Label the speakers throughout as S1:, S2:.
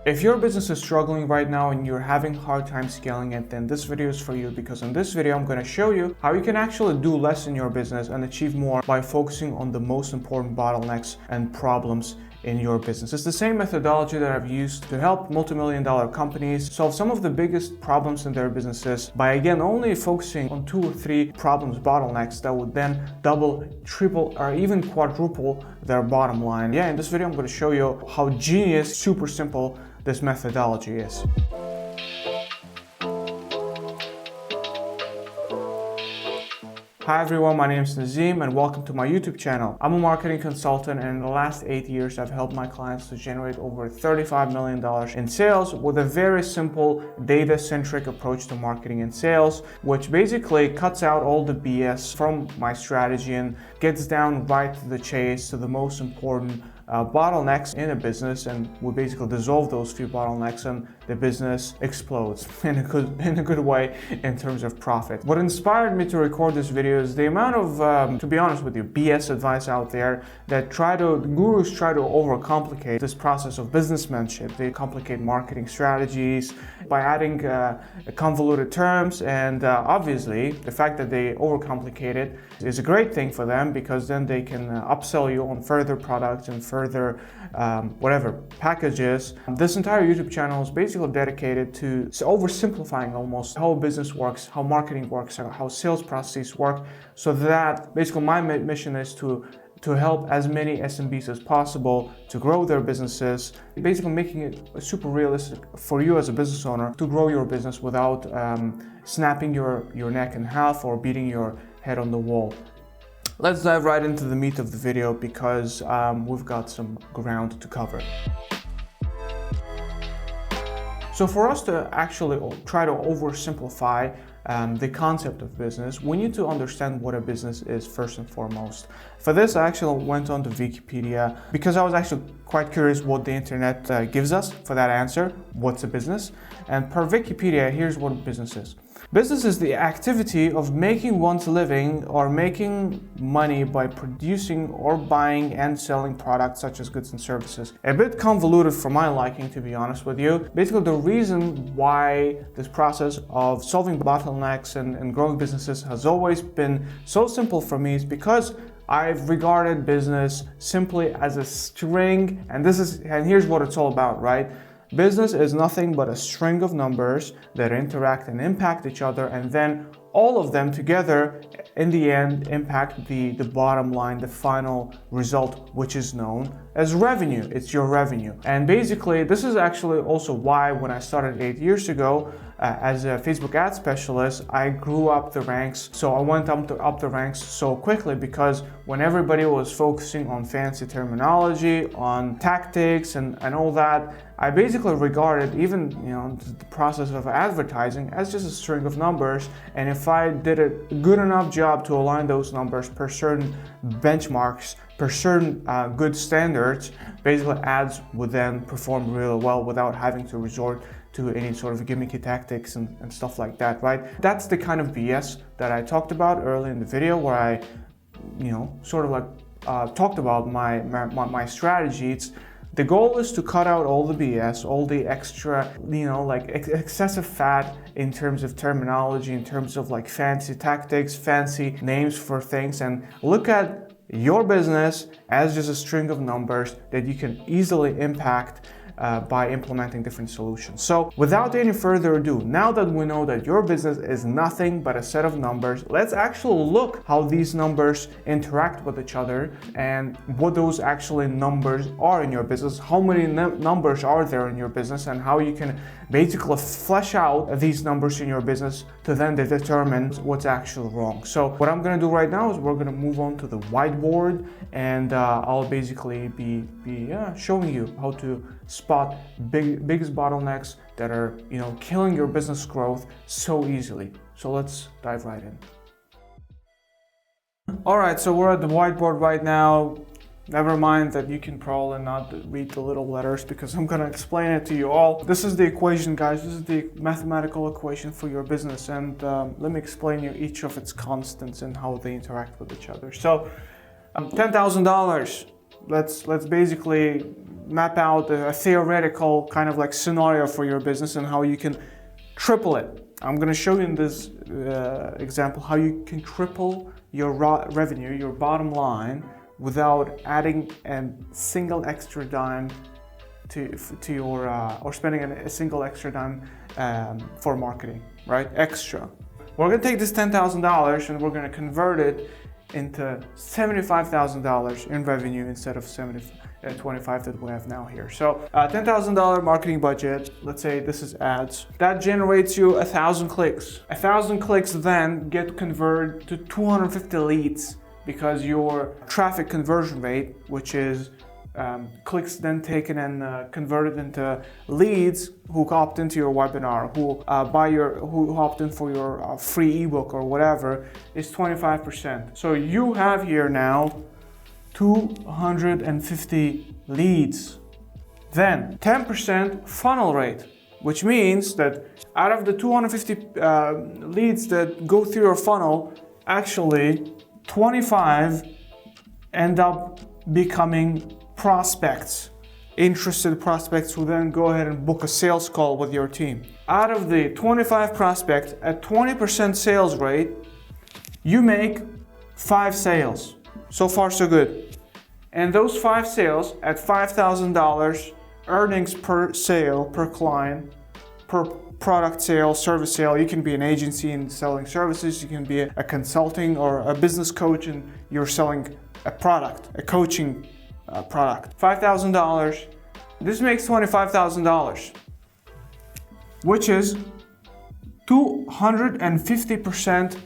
S1: If your business is struggling right now and you're having a hard time scaling it, then this video is for you, because in this video I'm going to show you how you can actually do less in your business and achieve more by focusing on the most important bottlenecks and problems in your business. It's the same methodology that I've used to help multi-million-dollar companies solve some of the biggest problems in their businesses by, again, only focusing on 2 or 3 problems, bottlenecks that would then double, triple, or even quadruple their bottom line. Yeah, in this video I'm going to show you how genius, super simple this methodology is. Hi everyone, my name is Nazim and welcome to my YouTube channel. I'm a marketing consultant, and in the last 8 years I've helped my clients to generate over $35 million in sales with a very simple data-centric approach to marketing and sales, which basically cuts out all the BS from my strategy and gets down right to the chase, to the most important bottlenecks in a business, and we basically dissolve those few bottlenecks and the business explodes in a good way in terms of profit. What inspired me to record this video is the amount of, to be honest with you, BS advice out there that gurus try to overcomplicate this process of businessmanship. They complicate marketing strategies by adding convoluted terms, and obviously the fact that they overcomplicate it is a great thing for them, because then they can upsell you on further products and further whatever packages. This entire YouTube channel is basically dedicated to oversimplifying almost how business works, how marketing works, how sales processes work, so that basically my mission is to help as many SMBs as possible to grow their businesses, basically making it super realistic for you as a business owner to grow your business without snapping your neck in half or beating your head on the wall. Let's dive right into the meat of the video, because we've got some ground to cover. So for us to actually try to oversimplify the concept of business, we need to understand what a business is first and foremost. For this, I actually went on to Wikipedia because I was actually quite curious what the internet gives us for that answer. What's a business? And per Wikipedia, here's what a business is. Business is the activity of making one's living or making money by producing or buying and selling products such as goods and services. A bit convoluted for my liking, to be honest with you. Basically, the reason why this process of solving bottlenecks and growing businesses has always been so simple for me is because I've regarded business simply as a string, and here's what it's all about, right? Business is nothing but a string of numbers that interact and impact each other, and then all of them together in the end impact the bottom line, the final result, which is known as revenue. It's your revenue. And basically, this is actually also why when I started 8 years ago as a Facebook ad specialist, I grew up the ranks. So I went up the ranks so quickly, because when everybody was focusing on fancy terminology, on tactics and all that, I basically regarded even the process of advertising as just a string of numbers, and if I did a good enough job to align those numbers per certain benchmarks, per certain good standards, basically ads would then perform really well without having to resort to any sort of gimmicky tactics and stuff like that, right? That's the kind of BS that I talked about early in the video, where I, sort of like talked about my strategy. The goal is to cut out all the BS, all the extra, excessive fat in terms of terminology, in terms of like fancy tactics, fancy names for things, and look at your business as just a string of numbers that you can easily impact by implementing different solutions. So without any further ado, now that we know that your business is nothing but a set of numbers, let's actually look how these numbers interact with each other and what those actually numbers are in your business, how many numbers are there in your business, and how you can basically flesh out these numbers in your business to then determine what's actually wrong. So what I'm going to do right now is we're going to move on to the whiteboard, and I'll basically be showing you how to spot biggest bottlenecks that are killing your business growth so easily. So let's dive right in. All right, so we're at the whiteboard right now. Never mind that you can probably not read the little letters, because I'm gonna explain it to you all. This is the equation, guys. This is the mathematical equation for your business, and let me explain you each of its constants and how they interact with each other. So $10,000. Let's basically map out a theoretical kind of like scenario for your business and how you can triple it. I'm going to show you in this example how you can triple your revenue, your bottom line, without adding a single extra dime to your or spending a single extra dime for marketing, right? Extra. We're going to take this $10,000 and we're going to convert it into $75,000 in revenue instead of 25 that we have now here. So $10,000 marketing budget, let's say this is ads, that generates you 1,000 clicks. 1,000 clicks then get converted to 250 leads because your traffic conversion rate, which is clicks then taken and converted into leads who opt into your webinar, who opt in for your free ebook or whatever, is 25%. So you have here now 250 leads. Then 10% funnel rate, which means that out of the 250 leads that go through your funnel, actually 25 end up becoming prospects, interested prospects who then go ahead and book a sales call with your team. Out of the 25 prospects at 20% sales rate, you make 5 sales. So far so good. And those 5 sales at $5,000 earnings per sale, per client, per product sale, service sale. You can be an agency and selling services. You can be a consulting or a business coach and you're selling a product, a coaching product. $5,000. This makes $25,000, which is 250%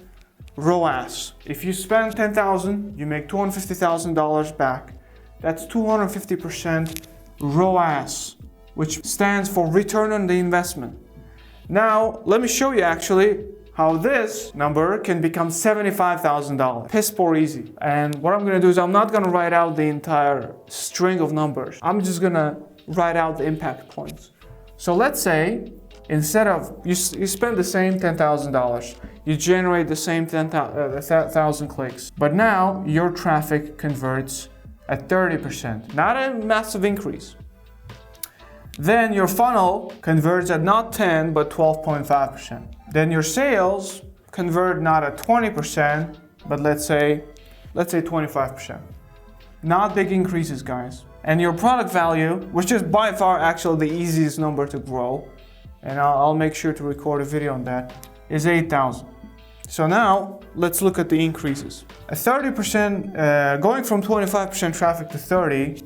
S1: ROAS. If you spend $10,000, you make $250,000 back. That's 250% ROAS, which stands for return on the investment. Now, let me show you actually how this number can become $75,000. Piss poor easy. And what I'm gonna do is I'm not gonna write out the entire string of numbers. I'm just gonna write out the impact points. So let's say instead of you spend the same $10,000, you generate the same 1,000 clicks, but now your traffic converts at 30%, not a massive increase. Then your funnel converts at not 10 but 12.5%. Then your sales convert not at 20%, but let's say 25%. Not big increases, guys. And your product value, which is by far actually the easiest number to grow, and I'll make sure to record a video on that, is 8,000. So now let's look at the increases. A 30%, going from 25% traffic to 30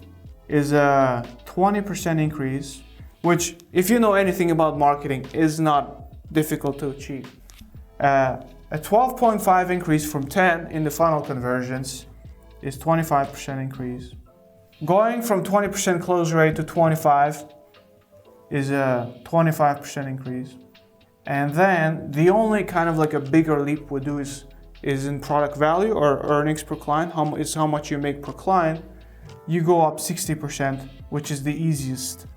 S1: is a 20% increase, which if you know anything about marketing is not difficult to achieve. A 12.5 increase from 10 in the funnel conversions is 25% increase. Going from 20% close rate to 25 is a 25% increase. And then the only kind of like a bigger leap we do is in product value or earnings per client, how much you make per client. You go up 60%, which is the easiest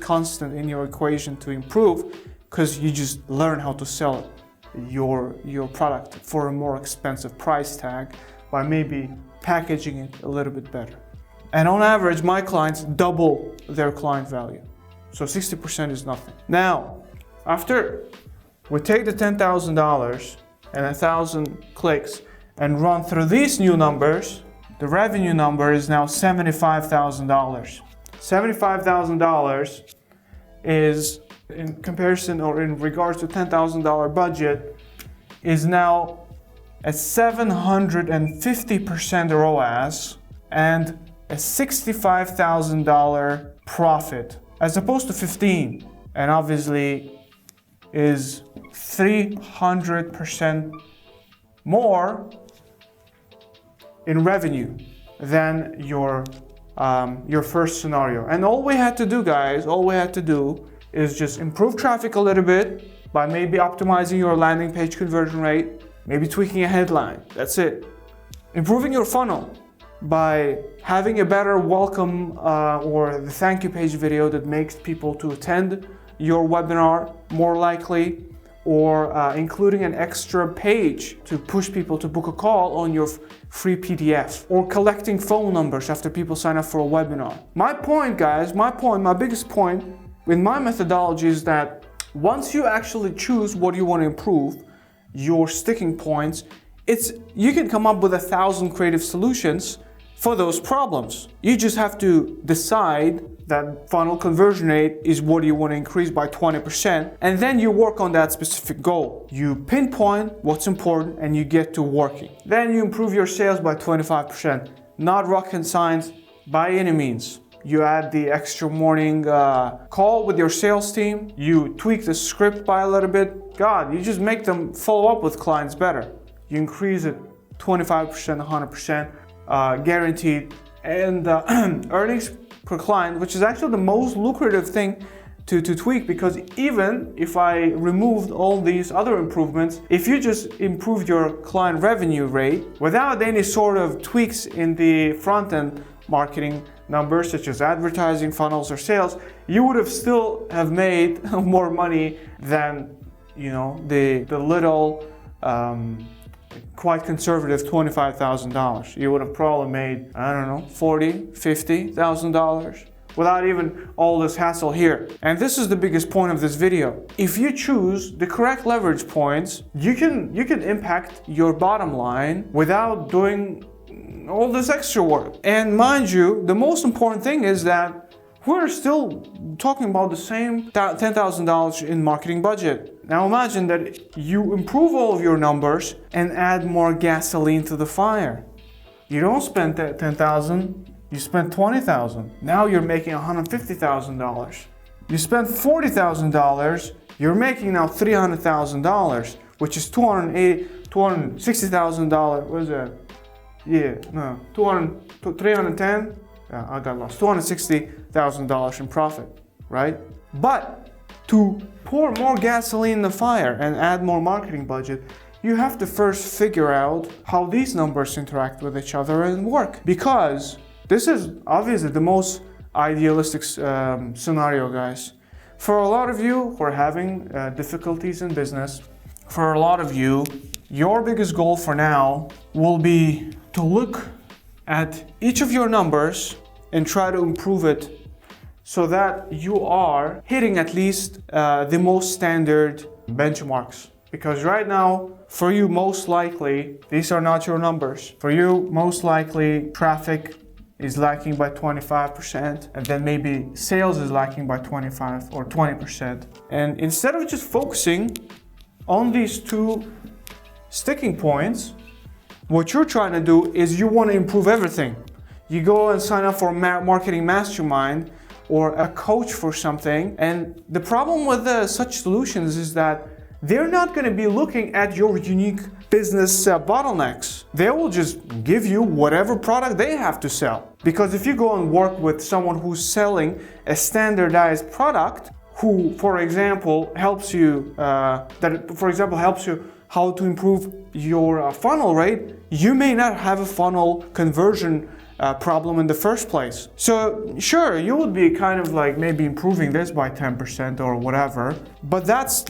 S1: constant in your equation to improve, because you just learn how to sell your product for a more expensive price tag by maybe packaging it a little bit better. And on average, my clients double their client value. So 60% is nothing. Now, after we take the $10,000 and 1,000 clicks and run through these new numbers, the revenue number is now $75,000. $75,000 is, in comparison or in regards to $10,000 budget, is now a 750% ROAS and a $65,000 profit, as opposed to 15, and obviously is 300% more in revenue than your first scenario. And all we had to do, guys, is just improve traffic a little bit by maybe optimizing your landing page conversion rate, maybe tweaking a headline. That's it. Improving your funnel by having a better welcome or the thank you page video that makes people to attend your webinar more likely, or including an extra page to push people to book a call on your free PDF, or collecting phone numbers after people sign up for a webinar. My point, guys, my biggest point in my methodology is that once you actually choose what you want to improve, your sticking points, you can come up with 1,000 creative solutions for those problems. You just have to decide that funnel conversion rate is what you want to increase by 20%, and then you work on that specific goal. You pinpoint what's important and you get to working. Then you improve your sales by 25%. Not rocket science by any means. You add the extra morning call with your sales team. You tweak the script by a little bit. You just make them follow up with clients better. You increase it 25%, 100%, guaranteed. And earnings per client, which is actually the most lucrative thing to tweak, because even if I removed all these other improvements, if you just improved your client revenue rate without any sort of tweaks in the front end marketing numbers such as advertising, funnels, or sales, you would have still have made more money than, you know, the little quite conservative $25,000. You would have probably made, I don't know, $40,000, $50,000 without even all this hassle here. And this is the biggest point of this video. If you choose the correct leverage points, you can impact your bottom line without doing all this extra work. And mind you, the most important thing is that we're still talking about the same $10,000 in marketing budget. Now imagine that you improve all of your numbers and add more gasoline to the fire. You don't spend $10,000, you spend $20,000. Now you're making $150,000. You spend $40,000, you're making now $300,000, which is $260,000. What is that? Yeah, no, 310. I got lost. $260,000 in profit, right? But to pour more gasoline in the fire and add more marketing budget, you have to first figure out how these numbers interact with each other and work. Because this is obviously the most idealistic scenario, guys. For a lot of you who are having difficulties in business, for a lot of you, your biggest goal for now will be to look at each of your numbers and try to improve it so that you are hitting at least the most standard benchmarks. Because right now, for you, most likely, these are not your numbers. For you, most likely, traffic is lacking by 25%, and then maybe sales is lacking by 25 or 20%. And instead of just focusing on these two sticking points, what you're trying to do is you want to improve everything. You go and sign up for a marketing mastermind or a coach for something, and the problem with such solutions is that they're not going to be looking at your unique business bottlenecks. They will just give you whatever product they have to sell. Because if you go and work with someone who's selling a standardized product, who, for example, helps you how to improve your funnel rate, you may not have a funnel conversion problem in the first place. So sure, you would be kind of like maybe improving this by 10% or whatever, but that's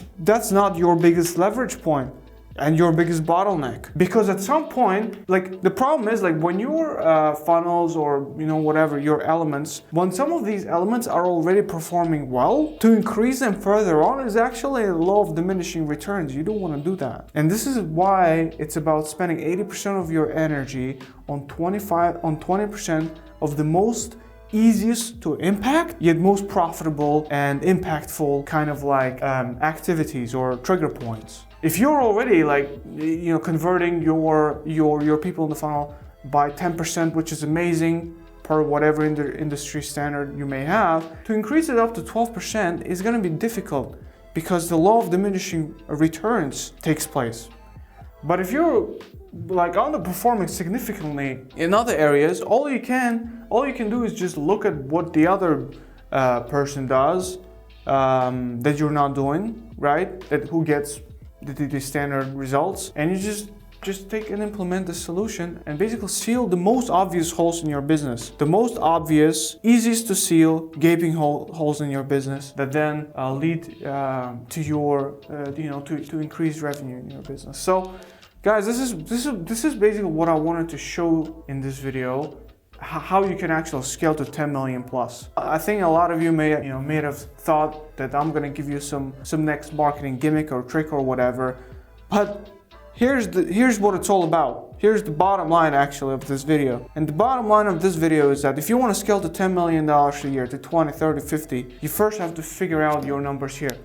S1: not your biggest leverage point and your biggest bottleneck. Because at some point, like the problem is like when your funnels or whatever your elements, when some of these elements are already performing well, to increase them further on is actually a law of diminishing returns. You don't want to do that. And this is why it's about spending 80% of your energy on 20% of the most easiest to impact, yet most profitable and impactful kind of like activities or trigger points. If you're already converting your people in the funnel by 10%, which is amazing per whatever industry standard you may have, to increase it up to 12% is going to be difficult because the law of diminishing returns takes place. But if you're like underperforming significantly in other areas, all you can do is just look at what the other person does that you're not doing, right? Who gets the standard results, and you just just take and implement the solution and basically seal the most obvious holes in your business. The most obvious, easiest to seal gaping holes in your business that then lead to your, to increase revenue in your business. So guys, this is basically what I wanted to show in this video. How you can actually scale to 10 million plus. I think a lot of you may have thought that I'm gonna give you some next marketing gimmick or trick or whatever, but here's what it's all about. Here's the bottom line actually of this video. And the bottom line of this video is that if you want to scale to $10 million a year, to 20, 30, 50, you first have to figure out your numbers here.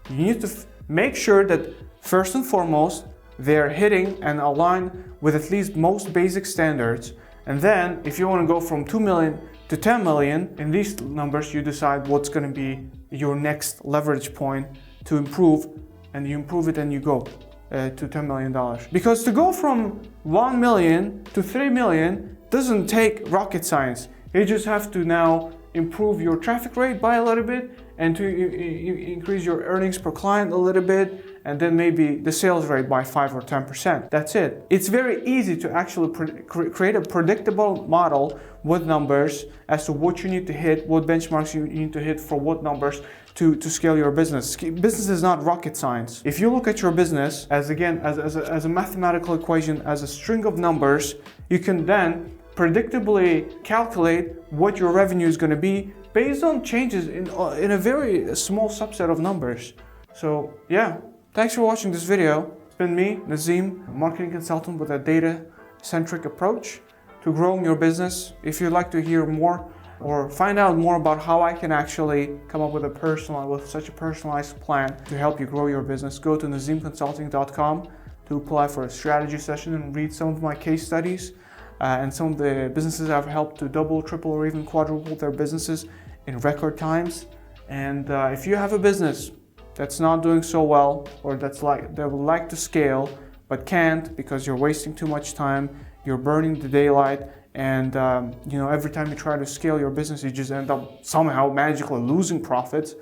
S1: You need to make sure that first and foremost, they're hitting and aligned with at least most basic standards. And then if you want to go from 2 million to 10 million, in these numbers, you decide what's going to be your next leverage point to improve, and you improve it and you go to $10 million. Because to go from 1 million to 3 million doesn't take rocket science. You just have to now improve your traffic rate by a little bit and to increase your earnings per client a little bit, and then maybe the sales rate by 5 or 10%. That's it. It's very easy to actually create a predictable model with numbers as to what you need to hit, what benchmarks you need to hit for what numbers to scale your business. Business is not rocket science. If you look at your business as a mathematical equation, as a string of numbers, you can then predictably calculate what your revenue is going to be based on changes in a very small subset of numbers. So yeah, thanks for watching this video. It's been me, Nazim, a marketing consultant with a data-centric approach to growing your business. If you'd like to hear more or find out more about how I can actually come up with such a personalized plan to help you grow your business, go to nazimconsulting.com to apply for a strategy session and read some of my case studies and some of the businesses I've helped to double, triple, or even quadruple their businesses in record times. And if you have a business that's not doing so well, or that would like to scale but can't because you're wasting too much time, you're burning the daylight, and every time you try to scale your business, you just end up somehow magically losing profits,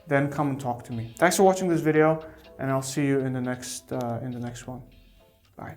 S1: then come and talk to me. Thanks for watching this video, and I'll see you in the next one. Bye.